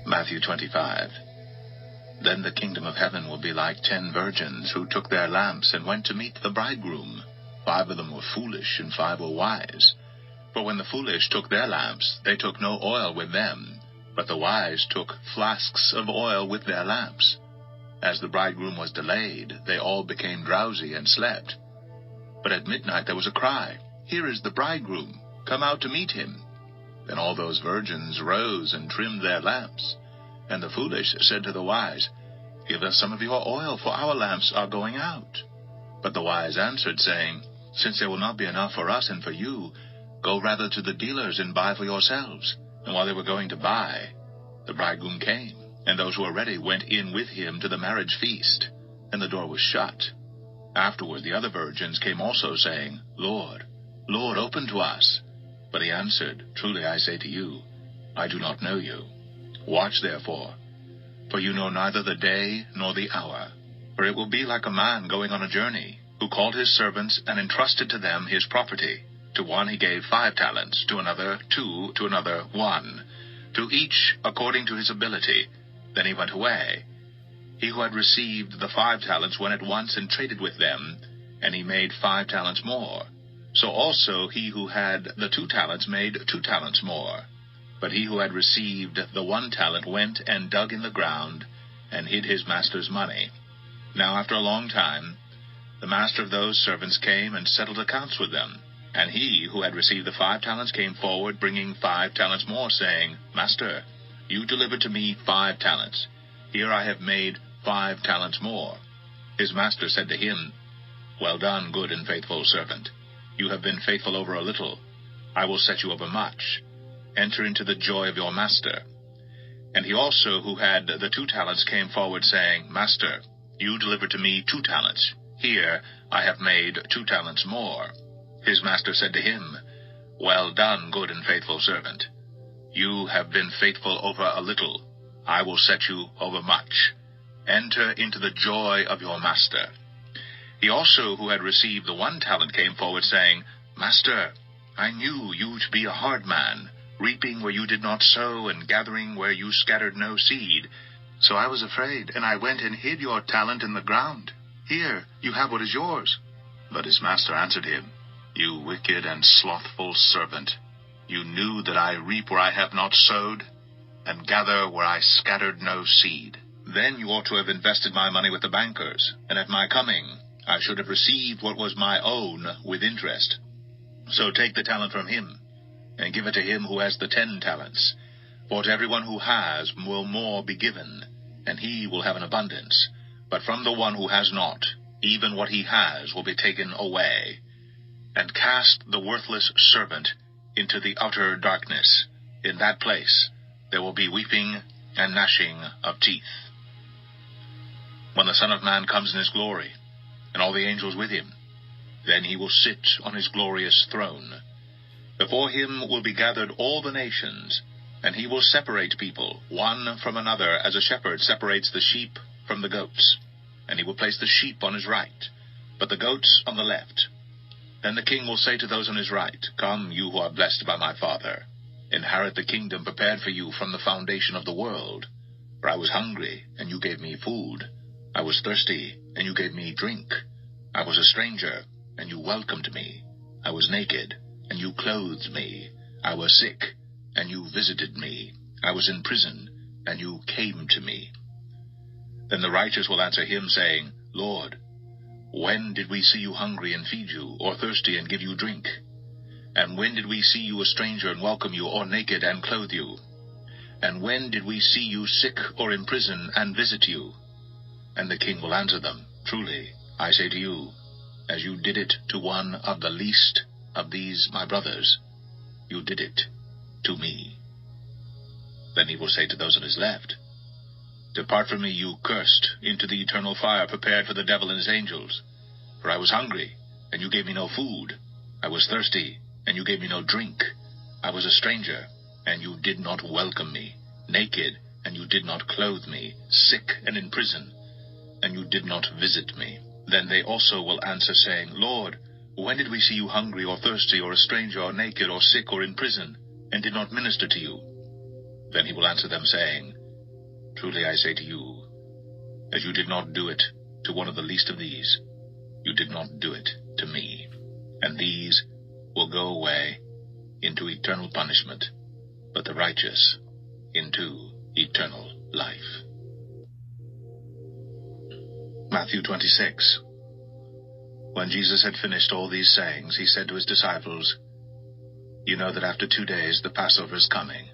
Matthew 25. Then the kingdom of heaven will be like 10 virgins who took their lamps and went to meet the bridegroom. 5 of them were foolish, and 5 were wise. For when the foolish took their lamps, they took no oil with them, but the wise took flasks of oil with their lamps. As the bridegroom was delayed, they all became drowsy and slept. But at midnight there was a cry, "Here is the bridegroom, come out to meet him." Then all those virgins rose and trimmed their lamps. And the foolish said to the wise, "Give us some of your oil, for our lamps are going out." But the wise answered, saying, "Since there will not be enough for us and for you, go rather to the dealers and buy for yourselves." And while they were going to buy, the bridegroom came, and those who were ready went in with him to the marriage feast, and the door was shut. Afterward the other virgins came also, saying, "Lord, Lord, open to us." But he answered, "Truly I say to you, I do not know you. Watch therefore, for you know neither the day nor the hour. For it will be like a man going on a journey, who called his servants and entrusted to them his property. To one he gave 5 talents, to another 2, to another 1, to each according to his ability. Then he went away. He who had received the 5 talents went at once and traded with them, and he made 5 talents more. So also he who had the 2 talents made 2 talents more. But he who had received the 1 talent went and dug in the ground, and hid his master's money. Now after a long time, the master of those servants came and settled accounts with them. And he who had received the 5 talents came forward, bringing 5 talents more, saying, "Master, you delivered to me 5 talents. Here I have made 5 talents more." His master said to him, "Well done, good and faithful servant. You have been faithful over a little. I will set you over much. Enter into the joy of your master." And he also who had the 2 talents came forward, saying, "Master, you delivered to me 2 talents. Here I have made 2 talents more." His master said to him, "Well done, good and faithful servant. You have been faithful over a little. I will set you over much. Enter into the joy of your master." He also who had received the 1 talent came forward, saying, "Master, I knew you to be a hard man, reaping where you did not sow, and gathering where you scattered no seed. So I was afraid, and I went and hid your talent in the ground. Here, you have what is yours." But his master answered him, "You wicked and slothful servant, you knew that I reap where I have not sowed, and gather where I scattered no seed. Then you ought to have invested my money with the bankers, and at my coming I should have received what was my own with interest. So take the talent from him, and give it to him who has the 10 talents. For to everyone who has will more be given, and he will have an abundance. But from the one who has not, even what he has will be taken away. And cast the worthless servant into the utter darkness. In that place there will be weeping and gnashing of teeth. When the Son of Man comes in his glory, and all the angels with him, then he will sit on his glorious throne. Before him will be gathered all the nations, and he will separate people one from another, as a shepherd separates the sheep from the goats. And he will place the sheep on his right, but the goats on the left. Then the king will say to those on his right, "Come, you who are blessed by my Father, inherit the kingdom prepared for you from the foundation of the world. For I was hungry, and you gave me food. I was thirsty, and you gave me drink. I was a stranger, and you welcomed me. I was naked, and you clothed me. I was sick, and you visited me. I was in prison, and you came to me." Then the righteous will answer him, saying, "Lord, when did we see you hungry and feed you, or thirsty and give you drink? And when did we see you a stranger and welcome you, or naked and clothe you? And when did we see you sick or in prison and visit you?" And the king will answer them, "Truly, I say to you, as you did it to one of the least of these my brothers, you did it to me." Then he will say to those on his left, "Depart from me, you cursed, into the eternal fire prepared for the devil and his angels. For I was hungry, and you gave me no food. I was thirsty, and you gave me no drink. I was a stranger, and you did not welcome me. Naked, and you did not clothe me. Sick and in prison, and you did not visit me." Then they also will answer, saying, "Lord, when did we see you hungry or thirsty or a stranger or naked or sick or in prison, and did not minister to you?" Then he will answer them, saying, Truly I say to you, as you did not do it to one of the least of these, you did not do it to me. And these will go away into eternal punishment, but the righteous into eternal life. Matthew 26. When Jesus had finished all these sayings, he said to his disciples, You know that after 2 days the Passover is coming,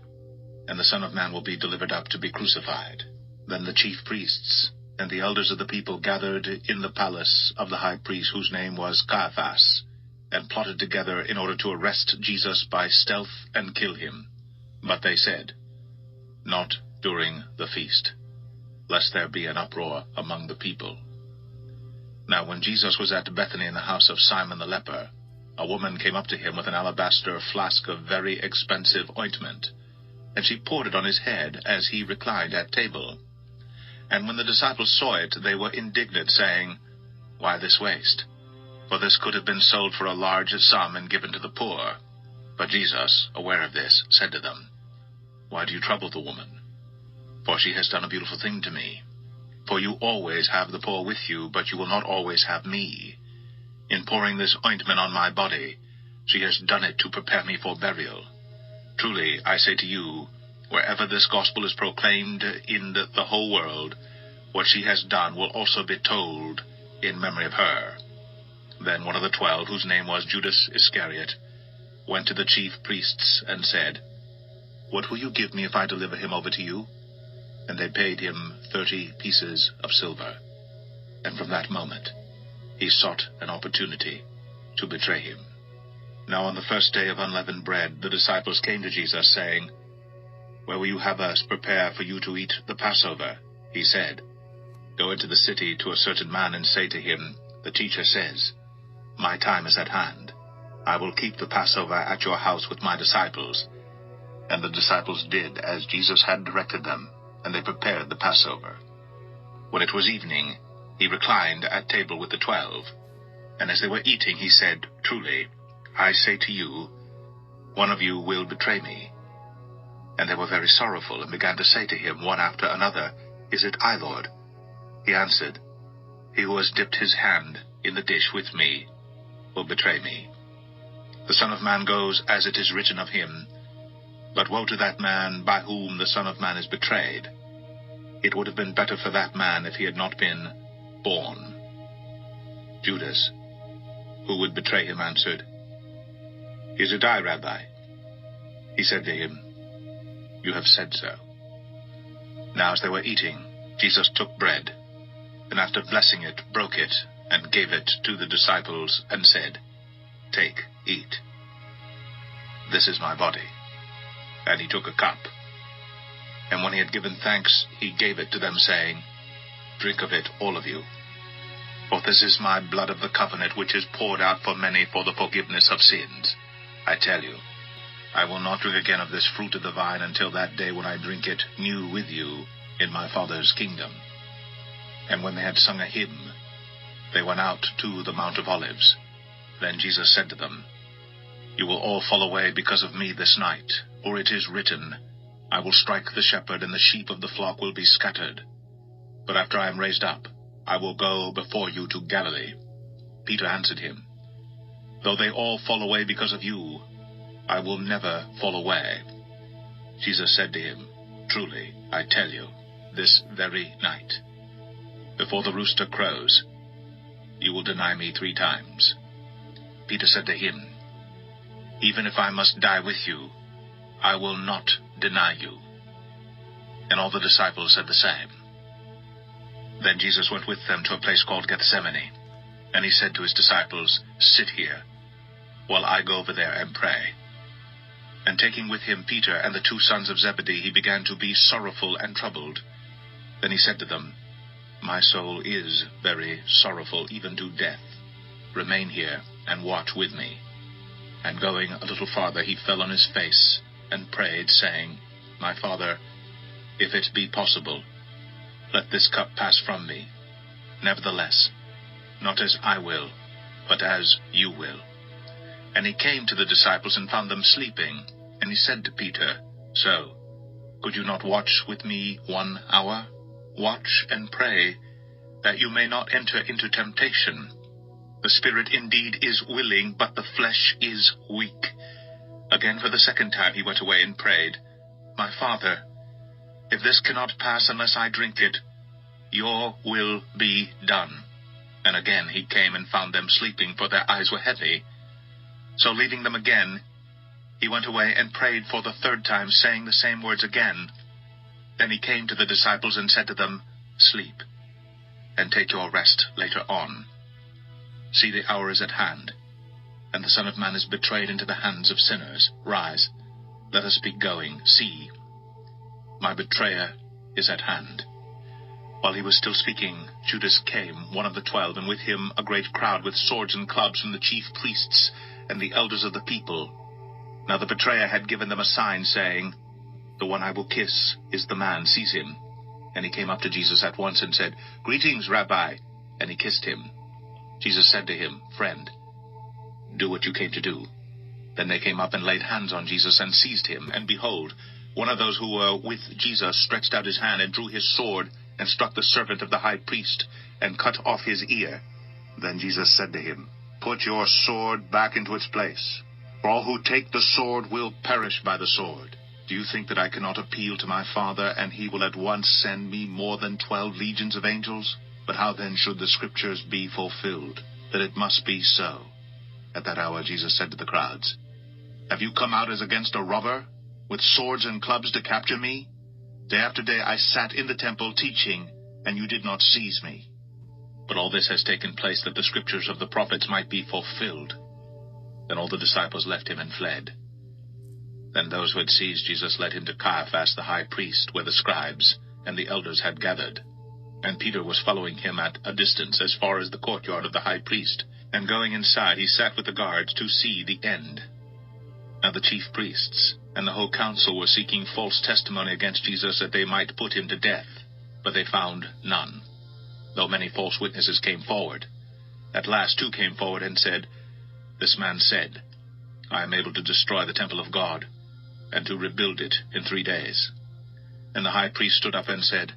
and the Son of Man will be delivered up to be crucified. Then the chief priests and the elders of the people gathered in the palace of the high priest, whose name was Caiaphas, and plotted together in order to arrest Jesus by stealth and kill him. But they said, Not during the feast, lest there be an uproar among the people. Now when Jesus was at Bethany in the house of Simon the leper, a woman came up to him with an alabaster flask of very expensive ointment, and she poured it on his head as he reclined at table. And when the disciples saw it, they were indignant, saying, Why this waste? For this could have been sold for a large sum and given to the poor. But Jesus, aware of this, said to them, Why do you trouble the woman? For she has done a beautiful thing to me. For you always have the poor with you, but you will not always have me. In pouring this ointment on my body, she has done it to prepare me for burial. Truly, I say to you, wherever this gospel is proclaimed in the whole world, what she has done will also be told in memory of her. Then one of the 12, whose name was Judas Iscariot, went to the chief priests and said, What will you give me if I deliver him over to you? And they paid him 30 pieces of silver. And from that moment he sought an opportunity to betray him. Now on the first day of unleavened bread, the disciples came to Jesus, saying, Where will you have us prepare for you to eat the Passover? He said, Go into the city to a certain man and say to him, The teacher says, My time is at hand. I will keep the Passover at your house with my disciples. And the disciples did as Jesus had directed them, and they prepared the Passover. When it was evening, he reclined at table with the 12. And as they were eating, he said, Truly, I say to you, one of you will betray me. And they were very sorrowful, and began to say to him one after another, Is it I, Lord? He answered, He who has dipped his hand in the dish with me will betray me. The Son of Man goes as it is written of him, but woe to that man by whom the Son of Man is betrayed. It would have been better for that man if he had not been born. Judas, who would betray him, answered, Is it I, Rabbi? He said to him, You have said so. Now as they were eating, Jesus took bread, and after blessing it, broke it, and gave it to the disciples, and said, Take, eat. This is my body. And he took a cup. And when he had given thanks, he gave it to them, saying, Drink of it, all of you. For this is my blood of the covenant, which is poured out for many for the forgiveness of sins. I tell you, I will not drink again of this fruit of the vine until that day when I drink it new with you in my Father's kingdom. And when they had sung a hymn, they went out to the Mount of Olives. Then Jesus said to them, You will all fall away because of me this night, for it is written, I will strike the shepherd, and the sheep of the flock will be scattered. But after I am raised up, I will go before you to Galilee. Peter answered him, Though they all fall away because of you, I will never fall away. Jesus said to him, Truly, I tell you, this very night, before the rooster crows, you will deny me 3 times. Peter said to him, Even if I must die with you, I will not deny you. And all the disciples said the same. Then Jesus went with them to a place called Gethsemane, and he said to his disciples, Sit here, while I go over there and pray. And taking with him Peter and the 2 sons of Zebedee, he began to be sorrowful and troubled. Then he said to them, My soul is very sorrowful, even to death. Remain here and watch with me. And going a little farther, he fell on his face and prayed, saying, My Father, if it be possible, let this cup pass from me. Nevertheless, not as I will, but as you will. And he came to the disciples and found them sleeping. And he said to Peter, So, Could you not watch with me 1 hour? Watch and pray, that you may not enter into temptation. The spirit indeed is willing, but the flesh is weak. Again for the 2nd time he went away and prayed, My Father, if this cannot pass unless I drink it, your will be done. And again he came and found them sleeping, for their eyes were heavy. So leaving them again, he went away and prayed for the 3rd time, saying the same words again. Then he came to the disciples and said to them, Sleep, and take your rest later on. See, the hour is at hand, and the Son of Man is betrayed into the hands of sinners. Rise, let us be going. See, my betrayer is at hand. While he was still speaking, Judas came, one of the 12, and with him a great crowd with swords and clubs from the chief priests and the elders of the people. Now the betrayer had given them a sign, saying, The one I will kiss is the man, seize him. And he came up to Jesus at once and said, Greetings, Rabbi. And he kissed him. Jesus said to him, Friend, do what you came to do. Then they came up and laid hands on Jesus and seized him. And behold, one of those who were with Jesus stretched out his hand and drew his sword and struck the servant of the high priest and cut off his ear. Then Jesus said to him, Put your sword back into its place. For all who take the sword will perish by the sword. Do you think that I cannot appeal to my Father, and he will at once send me more than 12 legions of angels? But how then should the Scriptures be fulfilled, that it must be so? At that hour Jesus said to the crowds, Have you come out as against a robber, with swords and clubs to capture me? Day after day I sat in the temple teaching, and you did not seize me. But all this has taken place that the Scriptures of the prophets might be fulfilled. Then all the disciples left him and fled. Then those who had seized Jesus led him to Caiaphas the high priest, where the scribes and the elders had gathered. And Peter was following him at a distance as far as the courtyard of the high priest. And going inside, he sat with the guards to see the end. Now the chief priests and the whole council were seeking false testimony against Jesus, that they might put him to death. But they found none, though many false witnesses came forward. At last 2 came forward and said, This man said, I am able to destroy the temple of God, and to rebuild it in 3 days. And the high priest stood up and said,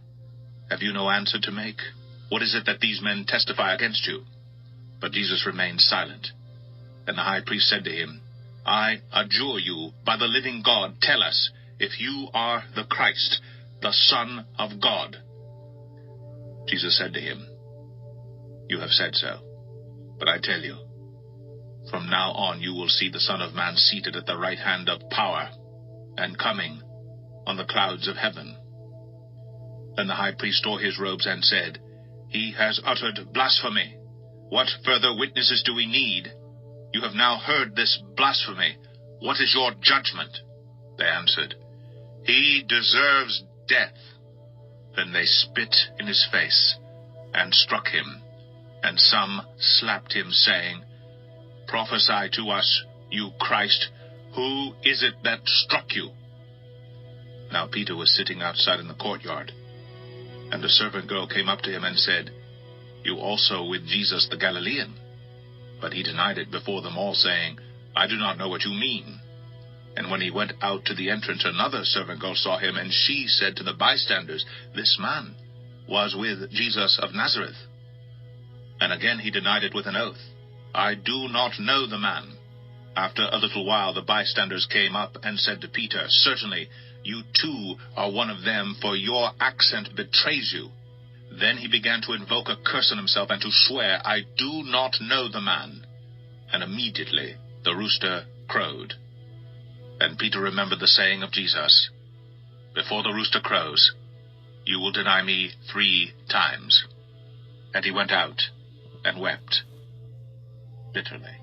Have you no answer to make? What is it that these men testify against you? But Jesus remained silent. And the high priest said to him, I adjure you, by the living God, tell us, if you are the Christ, the Son of God. Jesus said to him, You have said so. But I tell you, from now on you will see the Son of Man seated at the right hand of power, and coming on the clouds of heaven. Then the high priest tore his robes and said, He has uttered blasphemy. What further witnesses do we need? You have now heard this blasphemy. What is your judgment? They answered, He deserves death. Then they spit in his face and struck him, and some slapped him, saying, Prophesy to us, you Christ. Who is it that struck you? Now Peter was sitting outside in the courtyard, and a servant girl came up to him and said, You also with Jesus the Galilean? But he denied it before them all, saying, I do not know what you mean. And when he went out to the entrance, another servant girl saw him, and she said to the bystanders, This man was with Jesus of Nazareth. And again he denied it with an oath, I do not know the man. After a little while the bystanders came up and said to Peter, Certainly you too are one of them, for your accent betrays you. Then he began to invoke a curse on himself and to swear, I do not know the man. And immediately the rooster crowed. And Peter remembered the saying of Jesus, Before the rooster crows, you will deny me 3 times. And he went out and wept bitterly.